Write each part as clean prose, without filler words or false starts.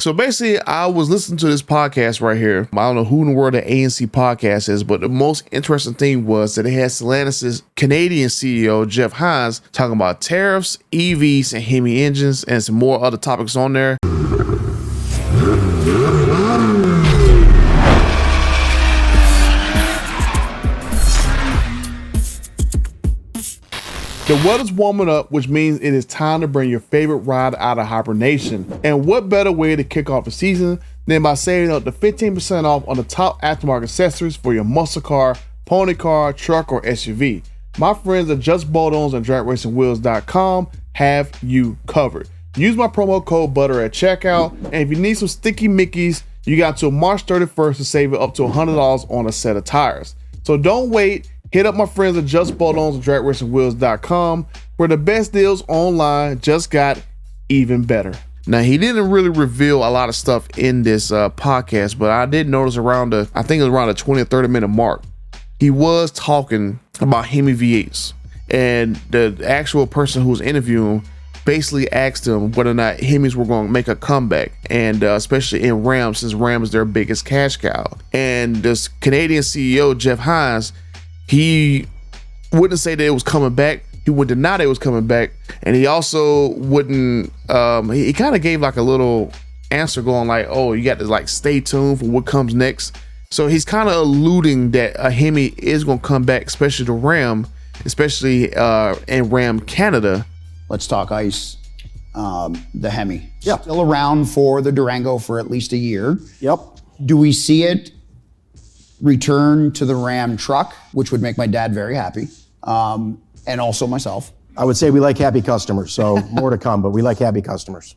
So basically, I was listening to this podcast right here. I don't know who in the world the ANC podcast is, but the most interesting thing was that it had Stellantis Canadian CEO Jeff Hines talking about tariffs, EVs, and Hemi engines, and some more other topics on there. The weather's warming up, which means it is time to bring your favorite ride out of hibernation. And what better way to kick off the season than by saving up to 15% off on the top aftermarket accessories for your muscle car, pony car, truck, or SUV. My friends at Just Bolt-Ons and DragRacingWheels.com have you covered. Use my promo code BUTTER at checkout, and if you need some sticky Mickeys, you got until March 31st to save up to $100 on a set of tires. So don't wait. Hit up my friends at Just Bolt-Ons and DragRacingWheels.com, where the best deals online just got even better. Now, he didn't really reveal a lot of stuff in this podcast, but I did notice around I think it was around the 20 or 30 minute mark, he was talking about Hemi V8s. And the actual person who was interviewing basically asked him whether or not Hemis were going to make a comeback, and especially in Ram, since Ram is their biggest cash cow. And this Canadian CEO, Jeff Hines, he wouldn't say that it was coming back. He would deny that it was coming back. And he also wouldn't, he kind of gave like a little answer going like, oh, you got to like stay tuned for what comes next. So he's kind of alluding that a Hemi is going to come back, especially the Ram, especially in Ram Canada. Let's talk ICE. The Hemi. Yeah. Still around for the Durango for at least a year. Yep. Do we see it return to the Ram truck, which would make my dad very happy, and also myself? I would say we like happy customers, so more to come, but we like happy customers.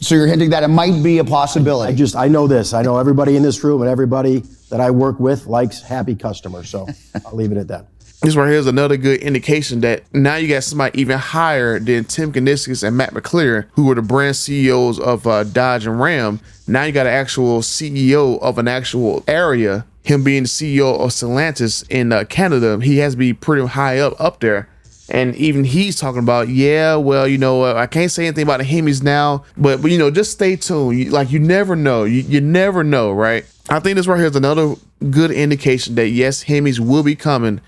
So you're hinting that it might be a possibility. I know this. I know everybody in this room and everybody that I work with likes happy customers, so I'll leave it at that. This right here is another good indication that now you got somebody even higher than Tim Kuniskis and Matt McClure, who were the brand CEOs of Dodge and Ram. Now you got an actual CEO of an actual area. Him being the CEO of Stellantis in Canada, he has to be pretty high up there. And even he's talking about, yeah, well, you know, I can't say anything about the Hemis now, but you know, just stay tuned. You never know. You never know, right? I think this right here is another good indication that yes, Hemis will be coming,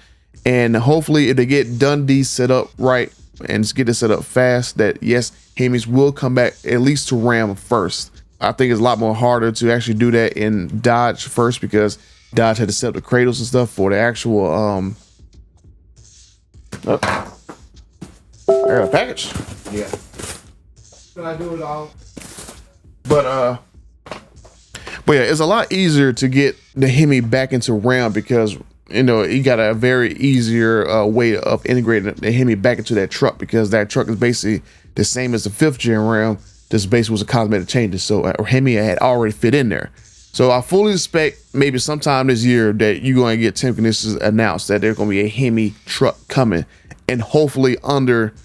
and hopefully if they get Dundee set up right and just get it set up fast, that yes, Hemis will come back at least to Ram first. I think it's a lot more harder to actually do that in Dodge first, because Dodge had to set up the cradles and stuff for the actual I got a package. Yeah. Can I do it all? But yeah, it's a lot easier to get the Hemi back into Ram, because you know you got a very easier way of integrating the Hemi back into that truck, because that truck is basically the same as the 5th gen Ram. This basically was a cosmetic changes, so Hemi had already fit in there. So I fully expect maybe sometime this year that you're going to get Tim Kuniskis announced that there's going to be a Hemi truck coming, and hopefully under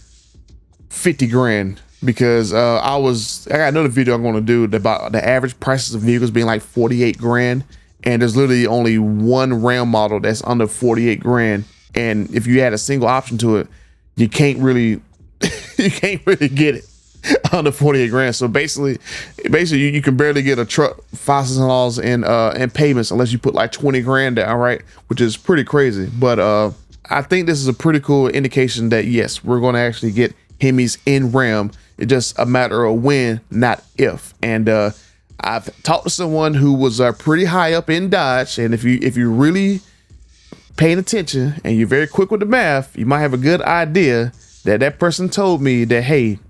50 grand, because I got another video I'm going to do about the average prices of vehicles being like 48 grand, and there's literally only one Ram model that's under 48 grand, and if you add a single option to it, you can't really get it under 48 grand. So basically you can barely get a truck $5,000 in payments unless you put like 20 grand down, right? Which is pretty crazy. But I think this is a pretty cool indication that yes, we're going to actually get Hemis in Ram. It's just a matter of when, not if. And I've talked to someone who was pretty high up in Dodge, and if you really paying attention and you're very quick with the math, you might have a good idea that person told me that, hey,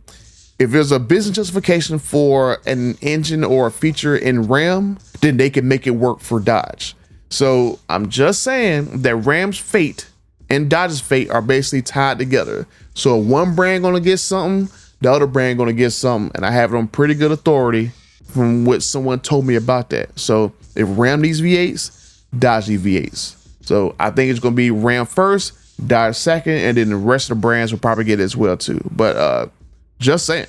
if there's a business justification for an engine or a feature in Ram, then they can make it work for Dodge. So I'm just saying that Ram's fate and Dodge's fate are basically tied together. So if one brand gonna get something, the other brand gonna get something, and I have it on pretty good authority from what someone told me about that. So if Ram needs V8s, Dodge needs V8s. So I think it's gonna be Ram first, Dodge second, and then the rest of the brands will probably get it as well too. But just saying.